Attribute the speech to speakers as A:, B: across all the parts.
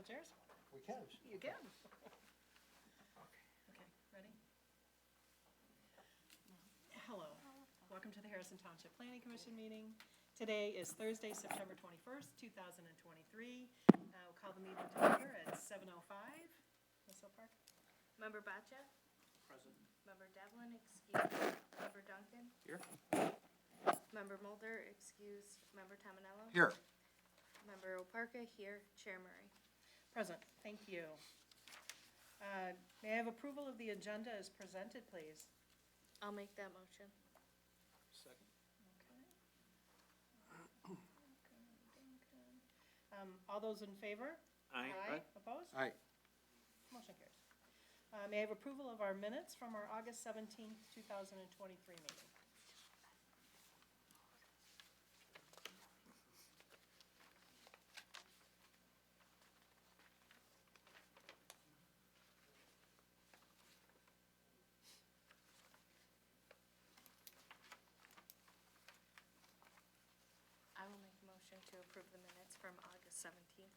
A: chairs?
B: We can.
A: You can. Okay, ready? Hello. Welcome to the Harrison Township Planning Commission meeting. Today is Thursday, September 21st, 2023. We'll call the meeting to order at 7:05. Ms. O'Park?
C: Member Boccia?
B: Present.
C: Member Devlin, excuse. Member Duncan?
B: Here.
C: Member Mulder, excuse. Member Tominello?
B: Here.
C: Member Oparka, here. Chair Murray.
A: Present, thank you. May I have approval of the agenda as presented, please?
C: I'll make that motion.
B: Second.
A: All those in favor?
B: Aye.
A: Opposed?
B: Aye.
A: Motion carries. May I have approval of our minutes from our August 17th, 2023 meeting?
C: I will make a motion to approve the minutes from August 17th.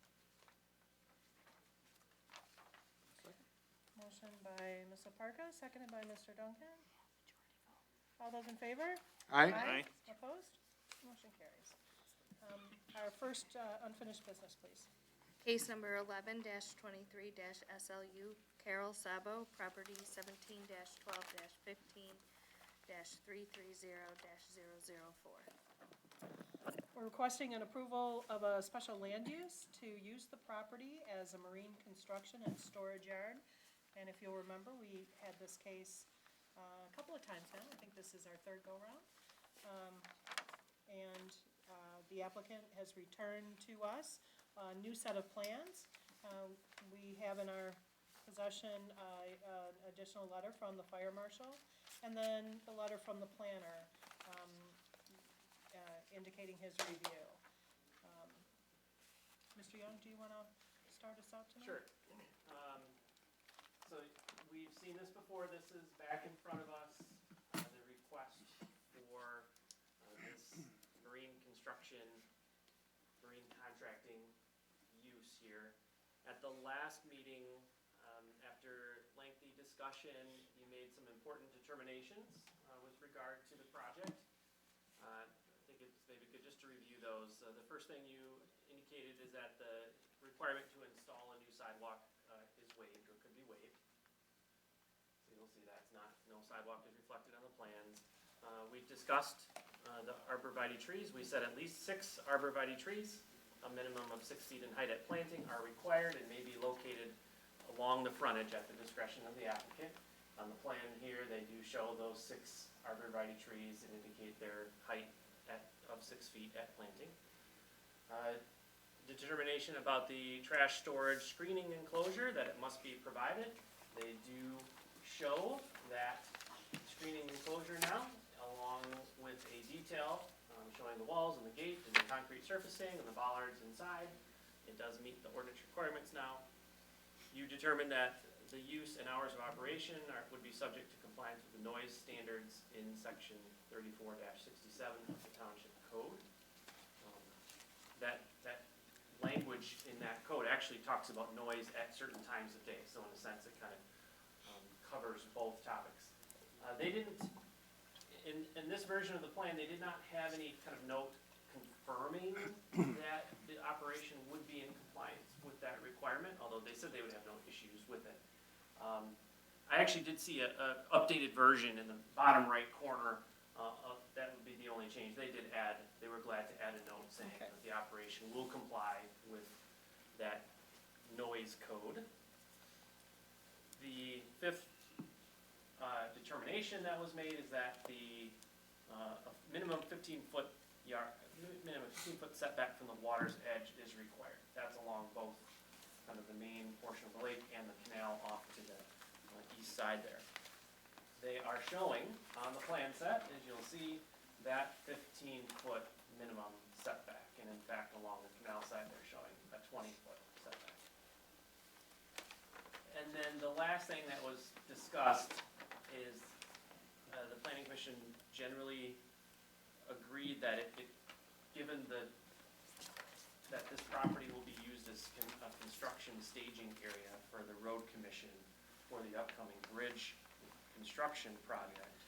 A: Motion by Ms. Aparka, seconded by Mr. Duncan. All those in favor?
B: Aye.
A: Opposed? Motion carries. Our first unfinished business, please.
C: Case number 11-23-SLU, Carol Sabo, property 17-12-15-330-004.
A: We're requesting an approval of a special land use to use the property as a marine construction and storage yard. And if you'll remember, we had this case a couple of times now. I think this is our third go-round. The applicant has returned to us a new set of plans. We have in our possession an additional letter from the fire marshal, and then the letter from the planner indicating his review. Mr. Young, do you want to start us out tonight?
D: Sure. So we've seen this before. This is back in front of us, the request for this marine construction, marine contracting use here. At the last meeting, after lengthy discussion, you made some important determinations with regard to the project. I think it's maybe good just to review those. The first thing you indicated is that the requirement to install a new sidewalk is waived or could be waived. So you'll see that's not, no sidewalk is reflected on the plans. We've discussed the arborvitae trees. We said at least 6 arborvitae trees, a minimum of 6 feet in height at planting, are required and may be located along the frontage at the discretion of the applicant. On the plan here, they do show those 6 arborvitae trees and indicate their height of 6 feet at planting. Determination about the trash storage screening enclosure, that it must be provided. They do show that screening enclosure now, along with a detail showing the walls and the gate and the concrete surfacing and the bollards inside. It does meet the ordinance requirements now. You determined that the use and hours of operation would be subject to compliance with the noise standards in section 34-67 of the township code. That language in that code actually talks about noise at certain times of day, so in a sense it kind of covers both topics. They didn't, in this version of the plan, they did not have any kind of note confirming that the operation would be in compliance with that requirement, although they said they would have no issues with it. I actually did see a updated version in the bottom right corner. That would be the only change. They were glad to add a note saying that the operation will comply with that noise code. The 5th determination that was made is that the minimum 15-foot setback from the water's edge is required. That's along both kind of the main portion of the lake and the canal off to the east side there. They are showing on the plan set, as you'll see, that 15-foot minimum setback. And in fact, along the canal side, they're showing a 20-foot setback. And then the last thing that was discussed is the Planning Commission generally agreed that given that this property will be used as a construction the staging area for the road commission for the upcoming bridge construction project,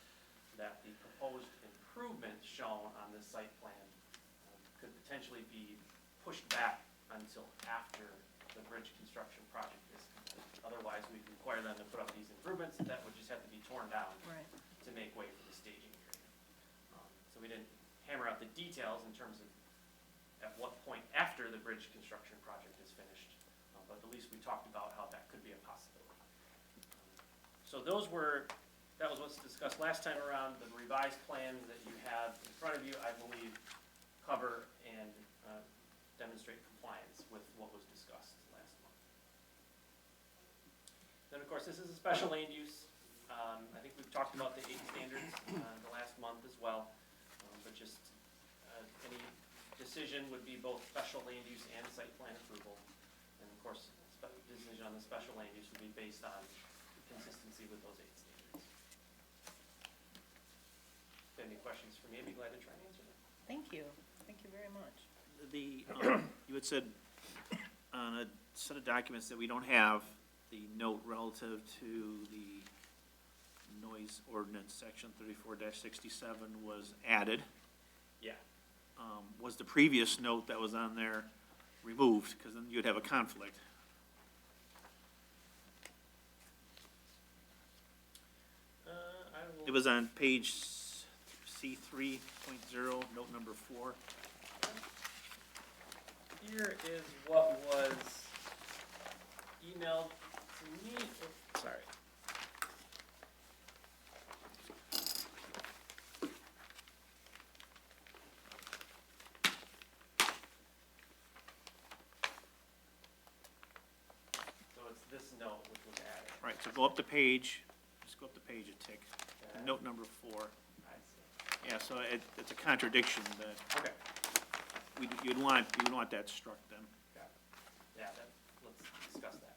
D: that the proposed improvements shown on this site plan could potentially be pushed back until after the bridge construction project is complete. Otherwise, we'd require them to put up these improvements that would just have to be torn down
A: Right.
D: to make way for the staging area. So we didn't hammer out the details in terms of at what point after the bridge construction project is finished, but at least we talked about how that could be a possibility. So that was what's discussed last time around. The revised plans that you have in front of you, I believe, cover and demonstrate compliance with what was discussed last month. Then, of course, this is a special land use. I think we've talked about the 8 standards the last month as well, but just any decision would be both special land use and site plan approval. And of course, decision on the special land use would be based on consistency with those 8 standards. If you have any questions for me, I'd be glad to try and answer them.
A: Thank you. Thank you very much.
B: You had said on a set of documents that we don't have, the note relative to the noise ordinance, section 34-67 was added.
D: Yeah.
B: Was the previous note that was on there removed? Because then you'd have a conflict. It was on page C3.0, note number 4.
D: Here is what was emailed to me. Oh, sorry. So it's this note which was added.
B: Right, so go up the page, just go up the page a tick.
D: Okay.
B: Note number 4.
D: I see.
B: Yeah, so it's a contradiction that
D: Okay.
B: you'd want that struck then.
D: Got it. Yeah, let's discuss that.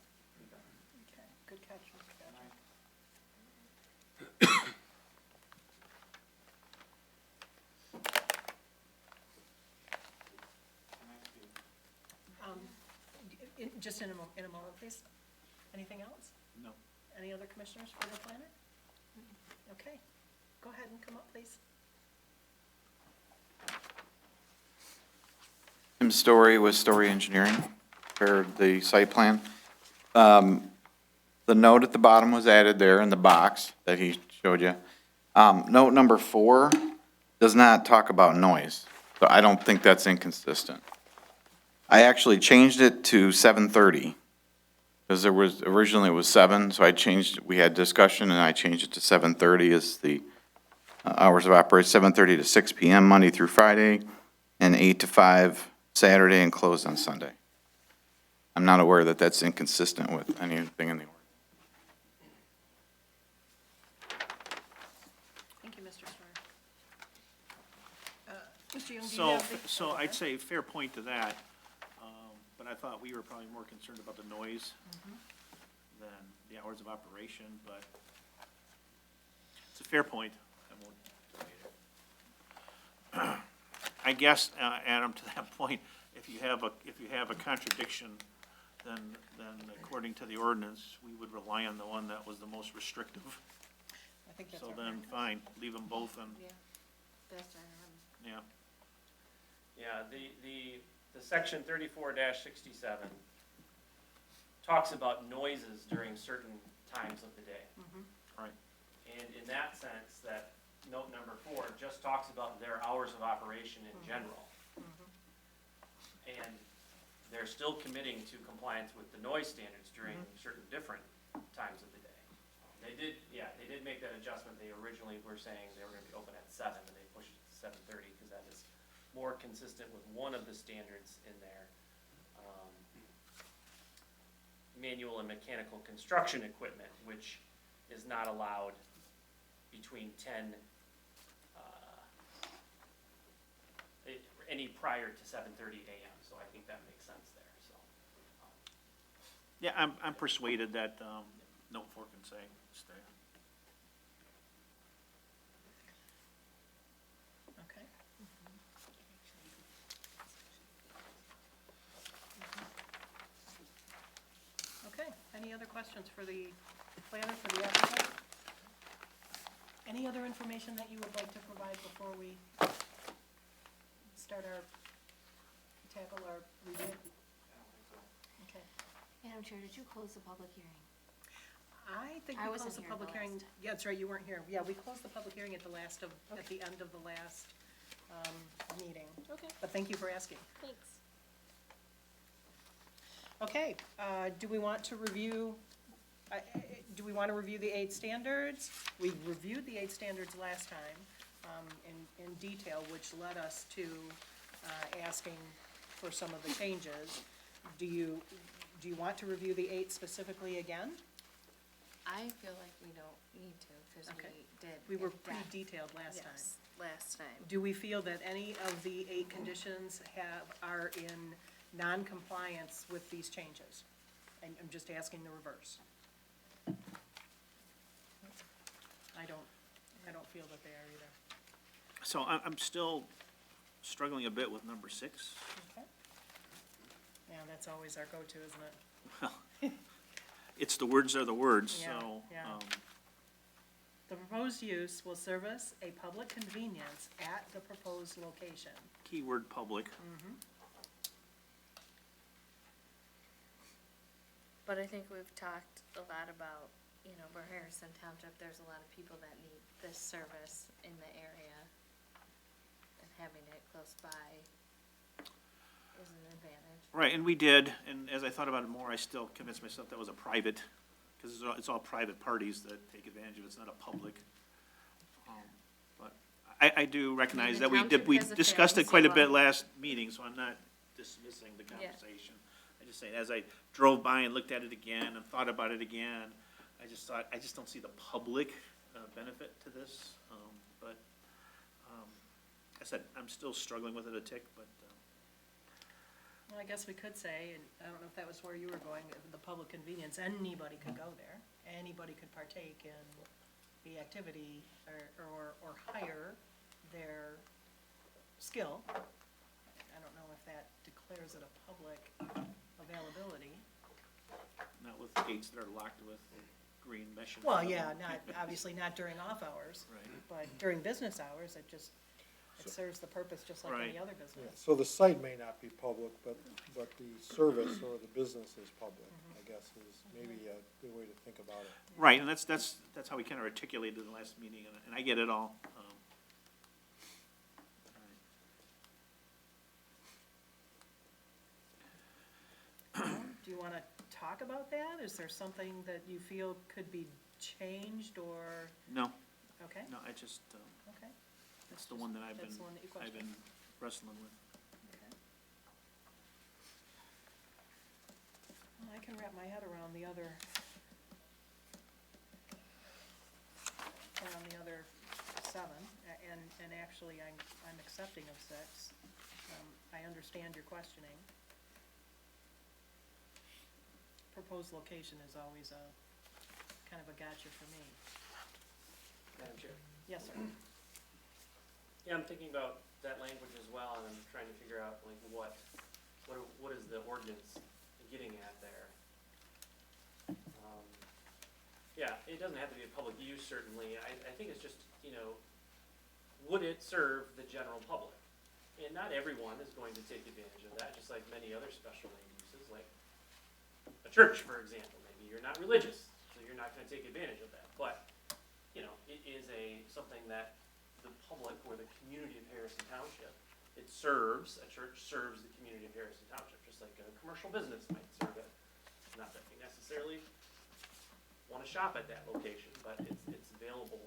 A: Okay, good catch, Mr. Patrick. Just in a moment, please. Anything else?
B: No.
A: Any other commissioners for the planner? Okay, go ahead and come up, please.
E: Tim Story with Story Engineering, prepared the site plan. The note at the bottom was added there in the box that he showed you. Note number 4 does not talk about noise, so I don't think that's inconsistent. I actually changed it to 7:30, because originally it was 7, so we had discussion, and I changed it to 7:30 as the hours of operation, 7:30 to 6 p.m. Monday through Friday, and 8 to 5 Saturday, and closed on Sunday. I'm not aware that that's inconsistent with anything in the ordinance.
A: Thank you, Mr. Sawyer. Mr. Young, do you
B: So,
A: have the?
B: so I'd say fair point to that, but I thought we were probably more concerned about the noise than the hours of operation, but it's a fair point. I won't debate it. I guess, Adam, to that point, if you have a contradiction, then according to the ordinance, we would rely on the one that was the most restrictive.
A: I think that's
B: So
A: our
B: then,
A: practice.
B: fine, leave them both and,
C: Yeah, that's our,
B: yeah.
D: Yeah, the section 34-67 talks about noises during certain times of the day.
B: Right.
D: And in that sense, that note number 4 just talks about their hours of operation in general. And they're still committing to compliance with the noise standards during certain different times of the day. They did make that adjustment. They originally were saying they were gonna be open at 7, and they pushed it to 7:30, because that is more consistent with one of the standards in there. Manual and mechanical construction equipment, which is not allowed between 10, any prior to 7:30 a.m., so I think that makes sense there, so.
B: Yeah, I'm persuaded that, note 4 can stay.
A: Okay. other questions for the planner, for the applicant? Any other information that you would like to provide before we tackle our review? Okay.
C: Madam Chair, did you close the public hearing?
A: I think
C: I
A: we
C: wasn't
A: closed the
C: here
A: public
C: the
A: hearing.
C: last time.
A: Yeah, that's right, you weren't here. Yeah, we closed the public hearing at the end of the last, meeting.
C: Okay,
A: But thank you for asking.
C: thanks.
A: Okay, do we want to review, the 8 standards? We reviewed the 8 standards last time, in detail, which led us to, asking for some of the changes. Do you want to review the 8 specifically again?
C: I feel like we don't need to, because
A: Okay.
C: we did.
A: We were
C: in
A: pretty
C: depth.
A: detailed last time.
C: Yes, last time.
A: Do we feel that any of the 8 conditions are in non-compliance with these changes? And I'm just asking the reverse. I don't feel that they are either.
B: So I'm still struggling a bit with number 6.
A: Okay. Yeah, that's always our go-to, isn't it?
B: Well, it's the words are the words,
A: Yeah,
B: so,
A: yeah. The proposed use will service a public convenience at the proposed location.
B: keyword public.
C: But I think we've talked a lot about, where Harrison Township, there's a lot of people that need this service in the area. And having it close by is an advantage.
B: Right, and we did, and as I thought about it more, I still convinced myself that was a private, because it's all private parties that take advantage of it, it's not a public. But I do recognize
C: the
B: that we
C: township has a
B: discussed it
C: family
B: quite a
C: spa.
B: bit last meeting, so I'm not dismissing the
C: Yeah.
B: conversation. I just say, as I drove by and looked at it again and thought about it again, I just thought, I just don't see the public benefit to this. But, I said, I'm still struggling with it a tick, but,
A: Well, I guess we could say, and I don't know if that was where you were going, the public convenience, anybody could go there. Anybody could partake in the activity or hire their skill. I don't know if that declares it a public availability.
B: not with gates that are locked with green mesh. in
A: Well,
B: front of
A: yeah,
B: them.
A: obviously not during off hours,
B: Right.
A: but during business hours, it serves the purpose just like any
B: Right.
A: other
F: Yeah,
A: business.
F: so the site may not be public, but the service or the business is public, I guess is maybe a good way to think about it.
B: Right, and that's how we kind of articulated in the last meeting, and I get it all.
A: Do you want to talk about that? Is there something that you feel could be changed or,
B: No,
A: okay,
B: no, I just,
A: okay.
B: that's the one that I've
A: That's the one that you
B: been
A: questioned.
B: wrestling with.
A: Okay. Well, I can wrap my head around the other seven, and actually, I'm accepting of 6. I understand your questioning. Proposed location is always a, kind of a gotcha for me.
D: Madam Chair.
A: Yes, sir.
D: Yeah, I'm thinking about that language as well, and I'm trying to figure out, like, what is the ordinance getting at there? Yeah, it doesn't have to be a public use, certainly. I think it's just, would it serve the general public? And not everyone is going to take advantage of that, just like many other special land uses, like a church, for example. Maybe you're not religious, so you're not gonna take advantage of that. But, it is something that the public or the community of Harrison Township, a church serves the community of Harrison Township, just like a commercial business might serve it. Not that we necessarily want to shop at that location, but it's available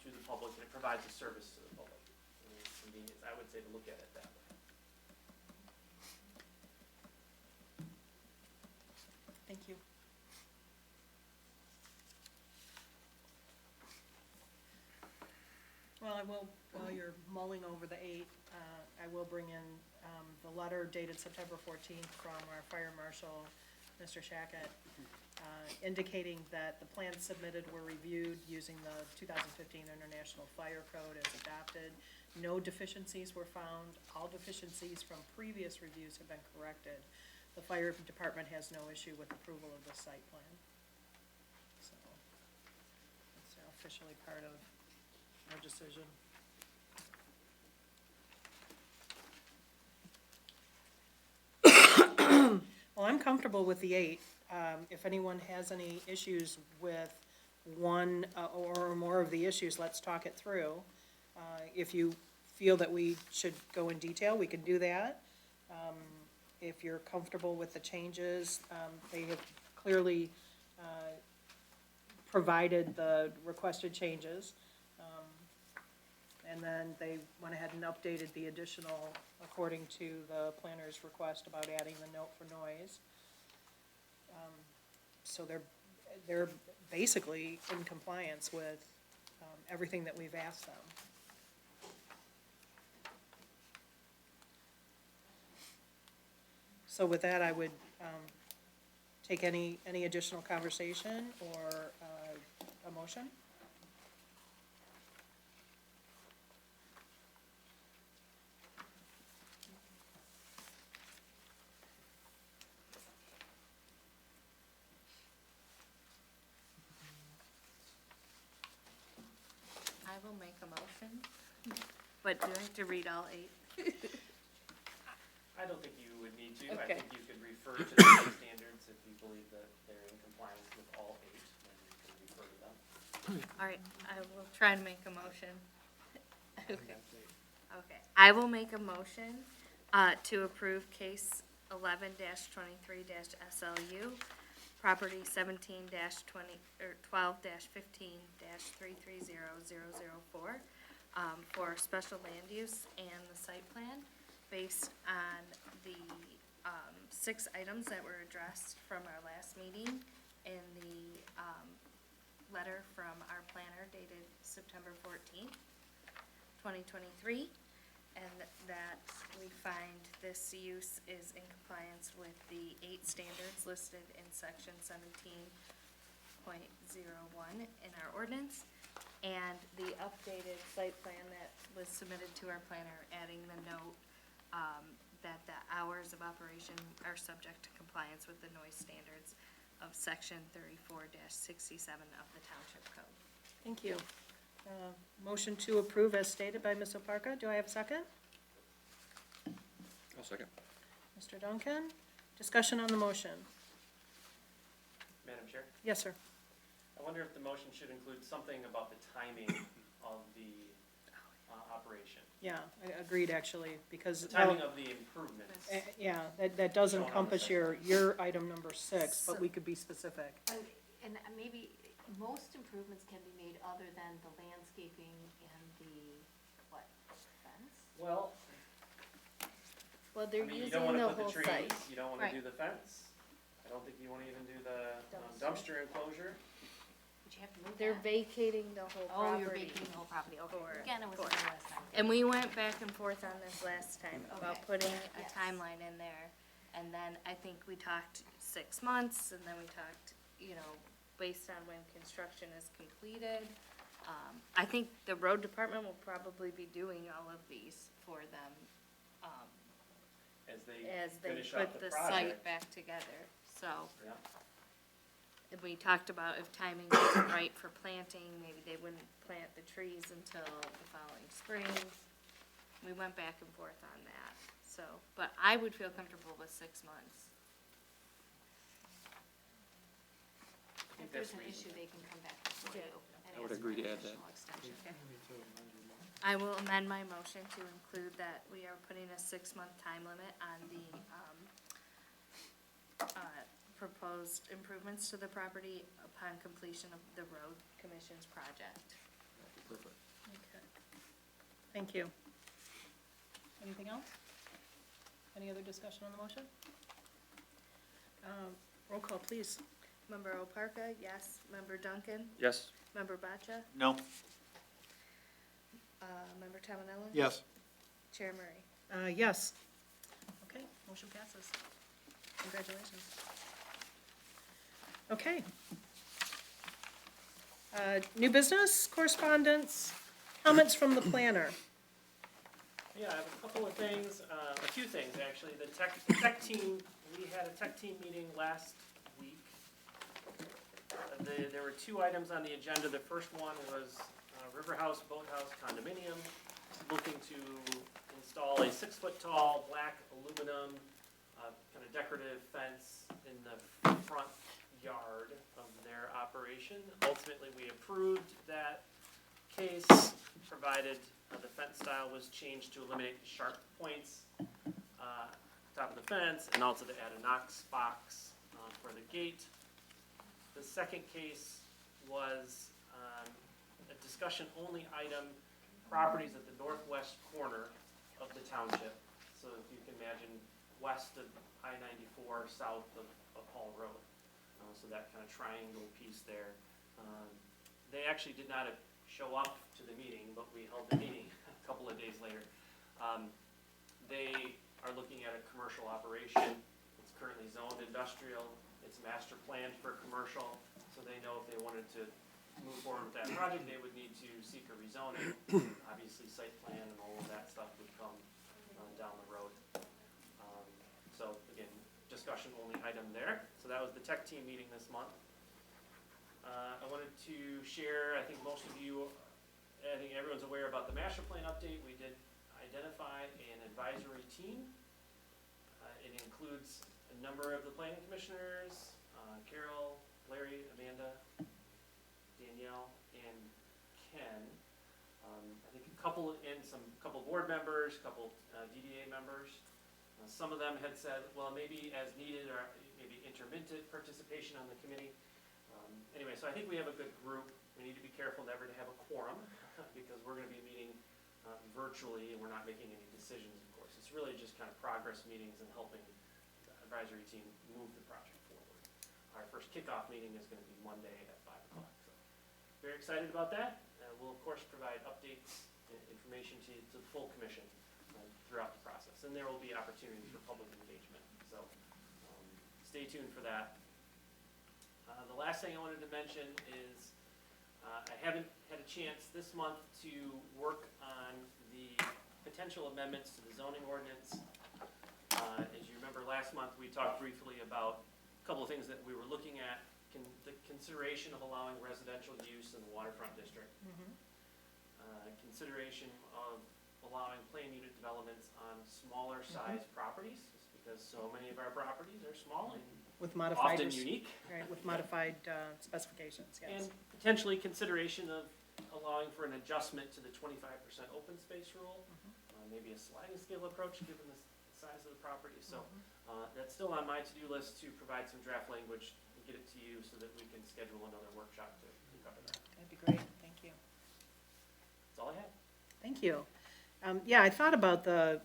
D: to the public, and it provides a service to the public. And it's convenience, I would say, to look at it that way.
A: Thank you. Well, while you're mulling over the 8, I will bring in the letter dated September 14th from our fire marshal, Mr. Shackett, indicating that the plans submitted were reviewed using the 2015 International Fire Code as adopted. No deficiencies were found. All deficiencies from previous reviews have been corrected. the fire department has no issue with approval of the site plan. So, it's officially part of our decision. Well, I'm comfortable with the 8. If anyone has any issues with one or more of the issues, let's talk it through. If you feel that we should go in detail, we can do that. If you're comfortable with the changes, they have clearly provided the requested changes. And then they went ahead and updated the additional according to the planner's request about adding the note for noise. So they're basically in compliance with everything that we've asked them. So with that, I would take any additional conversation or a motion.
C: I will make a motion, but do I have to read all 8?
D: I don't think you would need to. I
C: Okay.
D: think you could refer to the state standards if you believe that they're in compliance with all 8, then you can refer to them.
C: All right, I will try to make a motion. Okay. Okay, I will make a motion to approve case 11-23-SLU, property 17-20, or 12-15-330004, for special land use and the site plan based on the 6 items that were addressed from our last meeting in the letter from our planner dated September 14th, 2023, and that we find this use is in compliance with the 8 standards listed in section 17.01 in our ordinance, and the updated site plan that was submitted to our planner, adding the note that the hours of operation are subject to compliance with the noise standards of section 34-67 of the Township Code.
A: Thank you. Motion to approve as stated by Ms. Oparka. Do I have a second?
G: I'll second.
A: Mr. Duncan? Discussion on the motion.
D: Madam Chair,
A: Yes, sir.
D: I wonder if the motion should include something about the timing of the operation.
A: Yeah, I agreed, actually, because,
D: The timing of the improvements.
A: yeah, that does
D: Shown on the
A: encompass
D: site
A: your item number 6, but we could be specific.
H: And maybe most improvements can be made other than the landscaping and the, what, fence?
D: Well,
C: Well,
D: I
C: they're
D: mean, you
C: using
D: don't wanna
C: the
D: put the
C: whole
D: trees,
C: site.
D: you don't wanna
H: Right.
D: do the fence. I don't think you wanna even do the dumpster enclosure.
H: But you have to move
C: They're
H: that.
C: vacating the whole
H: Oh,
C: property.
H: you're vacating the whole property, okay.
C: For-
H: Again, it was
C: for-
H: the last time.
C: And we went back and forth on this last time about
H: Okay.
C: putting a
H: Yes.
C: timeline in there. And then I think we talked 6 months, and then we talked, based on when construction is completed. I think the road department will probably be doing all of these for them,
D: As they
C: as they
D: finish up
C: put
D: the
C: the site
D: project.
C: back together, so.
D: Yeah.
C: And we talked about if timing wasn't right for planting, maybe they wouldn't plant the trees until the following spring. We went back and forth on that, so, but I would feel comfortable with 6 months.
D: I think
H: If there's
D: that's
H: an issue,
D: reasonable.
H: they can come back before you. and
G: I would
H: ask for
G: agree to
H: an
G: add that.
H: additional extension.
C: I will amend my motion to include that we are putting a 6-month time limit on the, proposed improvements to the property upon completion of the road commission's project.
G: Perfect.
A: Okay. Thank you. Anything else? Any other discussion on the motion? Roll call, please.
C: Member Oparka, yes. Member Duncan?
G: Yes.
C: Member Baccia?
B: No?
C: Member Tomanelli?
F: Yes.
C: Chair Murray?
A: Yes. Okay, motion passes. Congratulations. Okay. New business, correspondence, comments from the planner.
D: Yeah, I have a couple of things, a few things, actually. The tech team we had a tech team meeting last week. There were two items on the agenda. The first one was River House Boathouse condominium, looking to install a 6-foot-tall black aluminum kind of decorative fence in the front yard of their operation. Ultimately, we approved that case, provided the fence style was changed to eliminate the sharp points top of the fence, and also to add a Knox box for the gate. The second case was a discussion-only item, properties at the northwest corner of the township. So if you can imagine, west of I-94, south of Hall Road. So that kind of triangle piece there. They actually did not show up to the meeting, but we held the meeting a couple of days later. They are looking at a commercial operation. It's currently zoned industrial. It's master planned for commercial, so they know if they wanted to move forward with that project, they would need to seek a rezoning. Obviously, site plan and all of that stuff would come down the road. So again, discussion only item there. So that was the tech team meeting this month. I wanted to share, I think most of you, I think everyone's aware about the master plan update. We did identify an advisory team. It includes a number of the planning commissioners, Carol, Larry, Amanda, Danielle, and Ken. I think a couple board members, a couple DDA members. Some of them had said, well, maybe as needed or maybe intermittent participation on the committee. Anyway, so I think we have a good group. We need to be careful never to have a quorum because we're going to be meeting virtually and we're not making any decisions, of course. It's really just kind of progress meetings and helping the advisory team move the project forward. Our first kickoff meeting is going to be Monday at 5 o'clock. So very excited about that. We'll, of course, provide updates and information to the full commission throughout the process. And there will be opportunities for public engagement. So stay tuned for that. The last thing I wanted to mention is I haven't had a chance this month to work on the potential amendments to the zoning ordinance. As you remember, last month we talked briefly about a couple of things that we were looking at. The consideration of allowing residential use in the waterfront district. Consideration of allowing plan unit developments on smaller size properties, because so many of our properties are small and
A: With modified,
D: often unique.
A: right, with modified specifications, yes.
D: And potentially consideration of allowing for an adjustment to the 25% open space rule, maybe a sliding scale approach given the size of the property. So that's still on my to-do list to provide some draft language and get it to you so that we can schedule another workshop to cover that.
A: That'd be great, thank you.
D: That's all I have.
A: Thank you. Yeah, I thought about the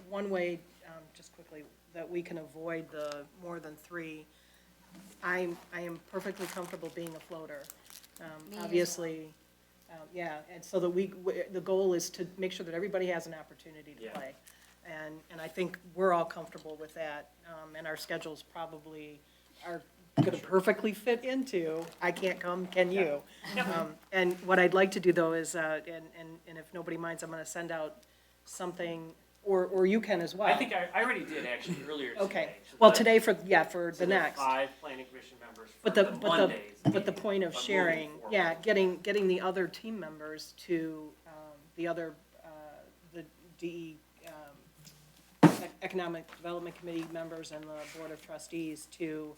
A: one way, just quickly, that we can avoid the more than 3. I am perfectly comfortable being a floater.
C: Me as
A: Obviously, yeah, and so that the goal is to make sure that everybody has an opportunity to
D: Yeah.
A: play. And I think we're all comfortable with that, and our schedules probably are gonna perfectly fit into, I can't come, can you? And what I'd like to do though is, and if nobody minds, I'm gonna send out something, or you can as well.
D: I think I already did actually earlier today.
A: Okay,
D: So
A: well,
D: the-
A: today for
D: so
A: the next.
D: 5 planning commission members for
A: But
D: the
A: the
D: Mondays.
A: point of
D: but moving
A: sharing,
D: forward.
A: yeah, getting the other team members to, the other, the DE, Economic Development Committee members and the Board of Trustees to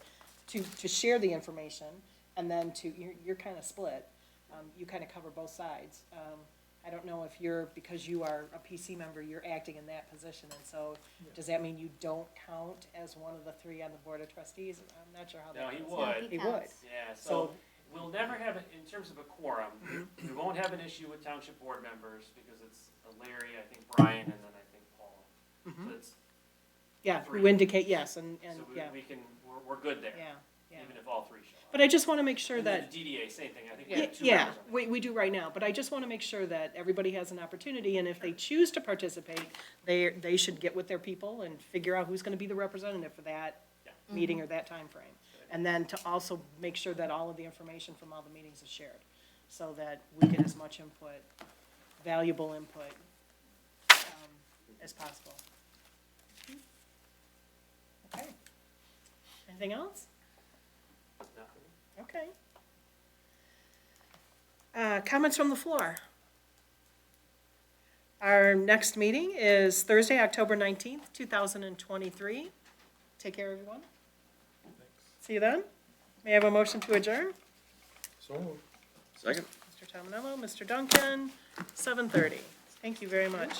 A: share the information, and then you're kind of split. You kind of cover both sides. I don't know if because you are a PC member, you're acting in that position, and so does that mean you don't count as one of the 3 on the Board of Trustees? I'm not sure how that
D: No, he
A: goes.
D: would.
A: He would.
D: Yeah,
A: So-
D: so we'll never have, in terms of a quorum, we won't have an issue with township board members because it's Larry, I think Brian, and then I think Paul. So it's,
A: Yeah,
D: 3.
A: who indicate yes, and
D: so
A: yeah,
D: we can, we're good there,
A: yeah, yeah.
D: even if all 3 show up.
A: But I just want to make sure
D: And then
A: that,
D: the DDA, same thing, I think we have 2
A: yeah,
D: members on it.
A: we do right now, but I just want to make sure that everybody has an opportunity, and if they choose to participate, they should get with their people and figure out who's going to be the representative for that
D: Yeah.
A: meeting or that time frame. And then to also make sure that all of the information from all the meetings is shared, so that we get as much input, valuable input, as possible. Anything else?
D: Nothing.
A: Okay. Comments from the floor? Our next meeting is Thursday, October 19th, 2023. Take care, everyone. See you then. May I have a motion to adjourn?
F: So moved.
G: Second.
A: Mr. Tominello, Mr. Duncan, 7:30. Thank you very much.